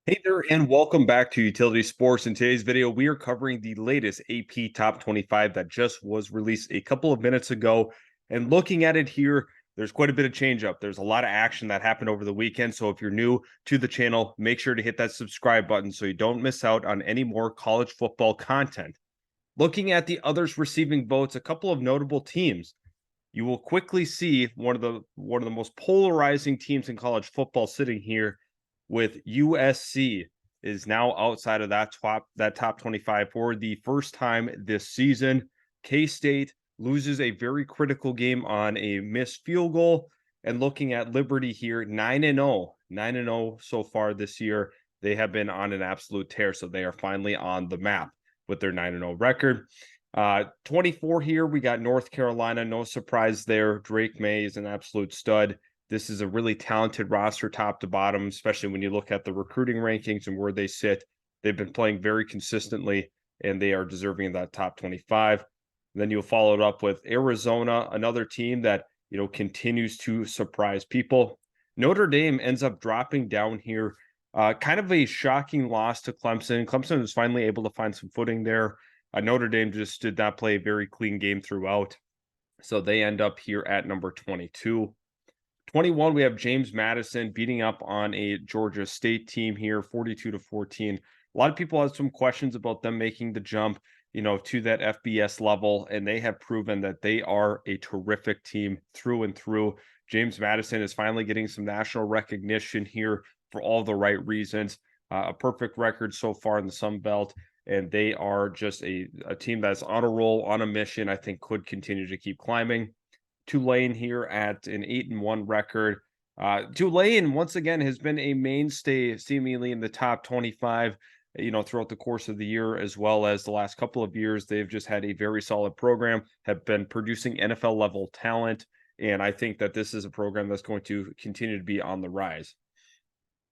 Hey there, and welcome back to Utility Sports. In today's video, we are covering the latest AP Top 25 that just was released a couple of minutes ago. And looking at it here, there's quite a bit of change up. There's a lot of action that happened over the weekend. So if you're new to the channel, make sure to hit that subscribe button so you don't miss out on any more college football content. Looking at the others receiving votes, a couple of notable teams. You will quickly see one of the most polarizing teams in college football sitting here with USC is now outside of that top 25 for the first time this season. K-State loses a very critical game on a missed field goal. And looking at Liberty here, 9-0, 9-0 so far this year. They have been on an absolute tear, so they are finally on the map with their 9-0 record. 24 here, we got North Carolina. No surprise there. Drake May is an absolute stud. This is a really talented roster top to bottom, especially when you look at the recruiting rankings and where they sit. They've been playing very consistently, and they are deserving of that top 25. And then you'll follow it up with Arizona, another team that, continues to surprise people. Notre Dame ends up dropping down here. Kind of a shocking loss to Clemson. Clemson was finally able to find some footing there. Notre Dame just did not play a very clean game throughout. So they end up here at number 22. 21, we have James Madison beating up on a Georgia State team here, 42-14. A lot of people have some questions about them making the jump, to that FBS level, and they have proven that they are a terrific team through and through. James Madison is finally getting some national recognition here for all the right reasons. A perfect record so far in the Sun Belt, and they are just a team that's on a roll, on a mission. I think could continue to keep climbing. Tulane here at an 8-1 record. Tulane once again has been a mainstay, seemingly in the top 25. Throughout the course of the year, as well as the last couple of years, they've just had a very solid program, have been producing NFL level talent, and I think that this is a program that's going to continue to be on the rise.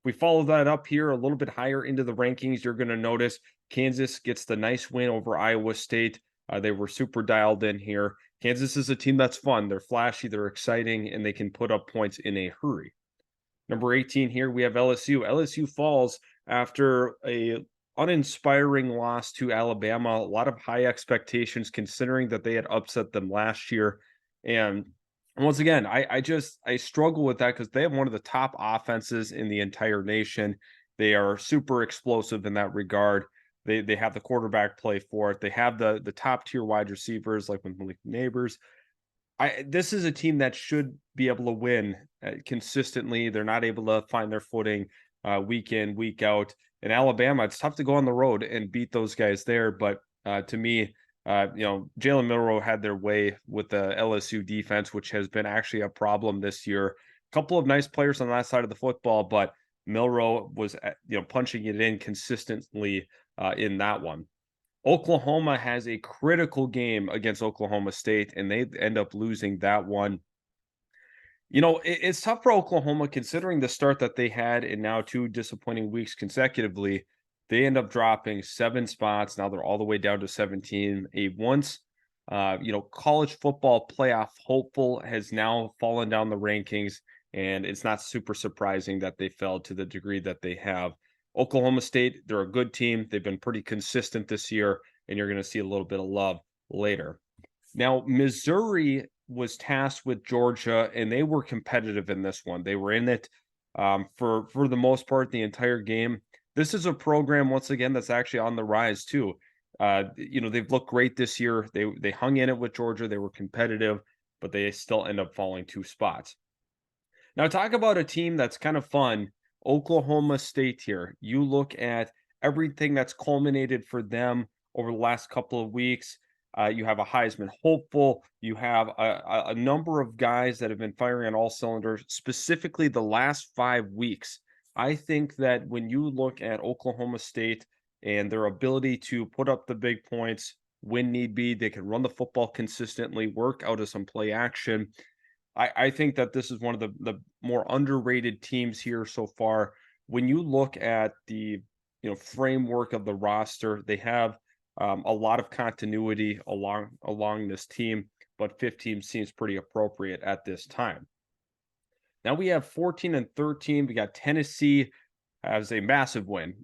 We follow that up here a little bit higher into the rankings. You're going to notice Kansas gets the nice win over Iowa State. They were super dialed in here. Kansas is a team that's fun. They're flashy, they're exciting, and they can put up points in a hurry. Number 18 here, we have LSU. LSU falls after a uninspiring loss to Alabama. A lot of high expectations considering that they had upset them last year. And once again, I struggle with that because they have one of the top offenses in the entire nation. They are super explosive in that regard. They have the quarterback play for it. They have the top tier wide receivers like with Malik Neighbors. This is a team that should be able to win consistently. They're not able to find their footing week in, week out. In Alabama, it's tough to go on the road and beat those guys there. But to me, Jalen Milroe had their way with the LSU defense, which has been actually a problem this year. A couple of nice players on that side of the football, but Milroe was, punching it in consistently in that one. Oklahoma has a critical game against Oklahoma State, and they end up losing that one. It's tough for Oklahoma considering the start that they had and now two disappointing weeks consecutively. They end up dropping 7 spots. Now they're all the way down to 17. A once, college football playoff hopeful has now fallen down the rankings, and it's not super surprising that they fell to the degree that they have. Oklahoma State, they're a good team. They've been pretty consistent this year, and you're going to see a little bit of love later. Now, Missouri was tasked with Georgia, and they were competitive in this one. They were in it for the most part the entire game. This is a program once again that's actually on the rise too. They've looked great this year. They hung in it with Georgia. They were competitive, but they still end up falling 2 spots. Now, talk about a team that's kind of fun. Oklahoma State here. You look at everything that's culminated for them over the last couple of weeks. You have a Heisman hopeful. You have a number of guys that have been firing on all cylinders, specifically the last 5 weeks. I think that when you look at Oklahoma State and their ability to put up the big points when need be, they can run the football consistently, work out of some play action. I think that this is one of the more underrated teams here so far. When you look at the framework of the roster, they have a lot of continuity along this team, but 15 seems pretty appropriate at this time. Now we have 14 and 13. We got Tennessee. has a massive win.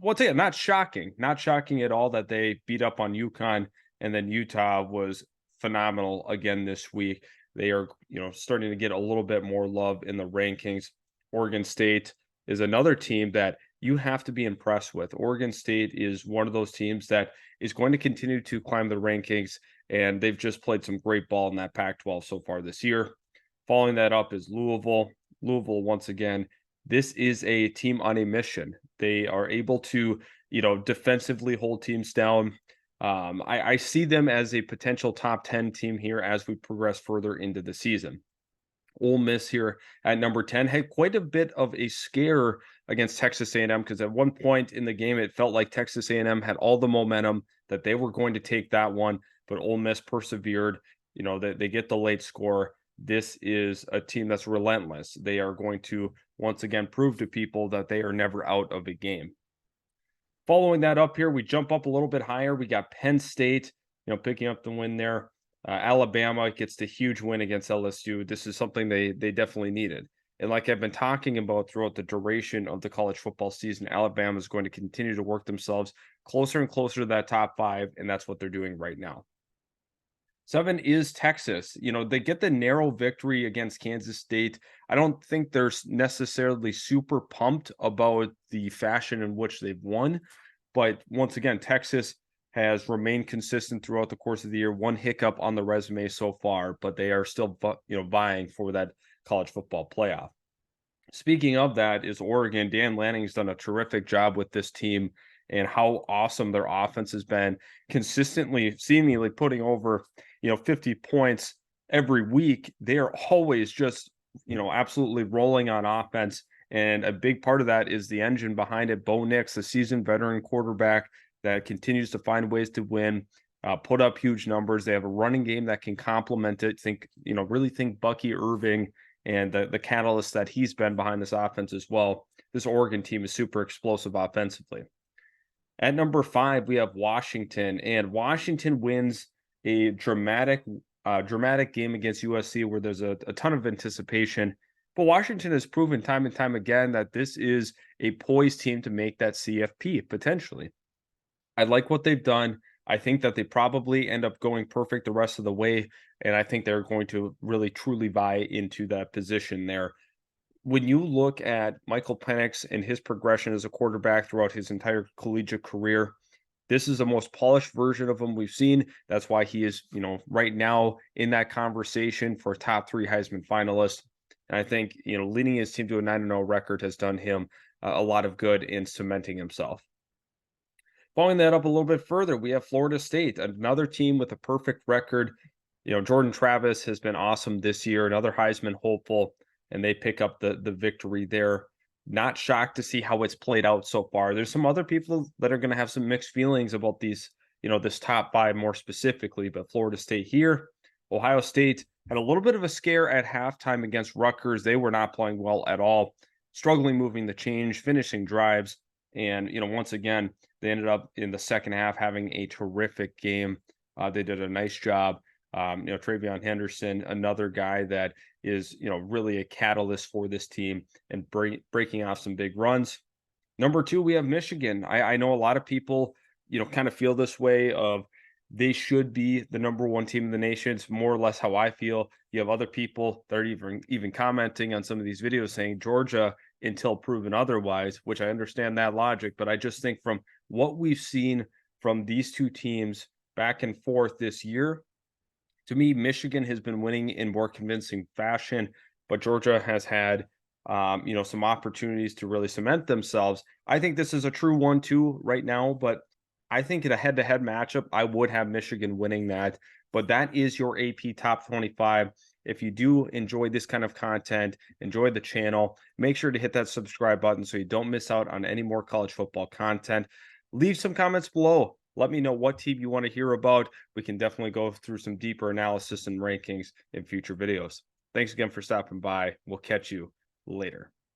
Once again, not shocking at all that they beat up on UConn, and then Utah was phenomenal again this week. They are, starting to get a little bit more love in the rankings. Oregon State is another team that you have to be impressed with. Oregon State is one of those teams that is going to continue to climb the rankings, and they've just played some great ball in that Pac-12 so far this year. Following that up is Louisville. Louisville, once again, this is a team on a mission. They are able to, defensively hold teams down. I see them as a potential top 10 team here as we progress further into the season. Ole Miss here at number 10 had quite a bit of a scare against Texas A&M, because at one point in the game it felt like Texas A&M had all the momentum, that they were going to take that one, but Ole Miss persevered. They get the late score. This is a team that's relentless. They are going to once again prove to people that they are never out of a game. Following that up here, we jump up a little bit higher. We got Penn State, picking up the win there. Alabama gets the huge win against LSU. This is something they definitely needed. And like I've been talking about throughout the duration of the college football season, Alabama is going to continue to work themselves closer and closer to that top 5, and that's what they're doing right now. 7 is Texas. They get the narrow victory against Kansas State. I don't think they're necessarily super pumped about the fashion in which they've won, but once again, Texas has remained consistent throughout the course of the year. One hiccup on the resume so far, but they are still, vying for that college football playoff. Speaking of that is Oregon. Dan Lanning's done a terrific job with this team, and how awesome their offense has been, consistently, seemingly putting over, 50 points every week. They are always just, absolutely rolling on offense. And a big part of that is the engine behind it. Bo Nix, a seasoned veteran quarterback that continues to find ways to win, put up huge numbers. They have a running game that can complement it. Really think Bucky Irving and the catalyst that he's been behind this offense as well. This Oregon team is super explosive offensively. At number 5, we have Washington, and Washington wins a dramatic game against USC where there's a ton of anticipation. But Washington has proven time and time again that this is a poised team to make that CFP potentially. I like what they've done. I think that they probably end up going perfect the rest of the way, and I think they're going to really truly vie into that position there. When you look at Michael Penix and his progression as a quarterback throughout his entire collegiate career, this is the most polished version of him we've seen. That's why he is, right now in that conversation for top 3 Heisman finalist. And I think, leading his team to a 9-0 record has done him a lot of good in cementing himself. Following that up a little bit further, we have Florida State, another team with a perfect record. Jordan Travis has been awesome this year, another Heisman hopeful, and they pick up the victory there. Not shocked to see how it's played out so far. There's some other people that are going to have some mixed feelings about these, this top 5 more specifically, but Florida State here. Ohio State had a little bit of a scare at halftime against Rutgers. They were not playing well at all, struggling moving the change, finishing drives. And, once again, they ended up in the second half having a terrific game. They did a nice job. Travion Henderson, another guy that is, really a catalyst for this team and breaking off some big runs. Number 2, we have Michigan. I know a lot of people, kind of feel this way of they should be the number 1 team in the nation. It's more or less how I feel. You have other people that are even commenting on some of these videos saying Georgia until proven otherwise, which I understand that logic, but I just think from what we've seen from these 2 teams back and forth this year, to me, Michigan has been winning in more convincing fashion, but Georgia has had, some opportunities to really cement themselves. I think this is a true 1-2 right now, but I think in a head-to-head matchup, I would have Michigan winning that. But that is your AP Top 25. If you do enjoy this kind of content, enjoy the channel, make sure to hit that subscribe button so you don't miss out on any more college football content. Leave some comments below. Let me know what team you want to hear about. We can definitely go through some deeper analysis and rankings in future videos. Thanks again for stopping by. We'll catch you later.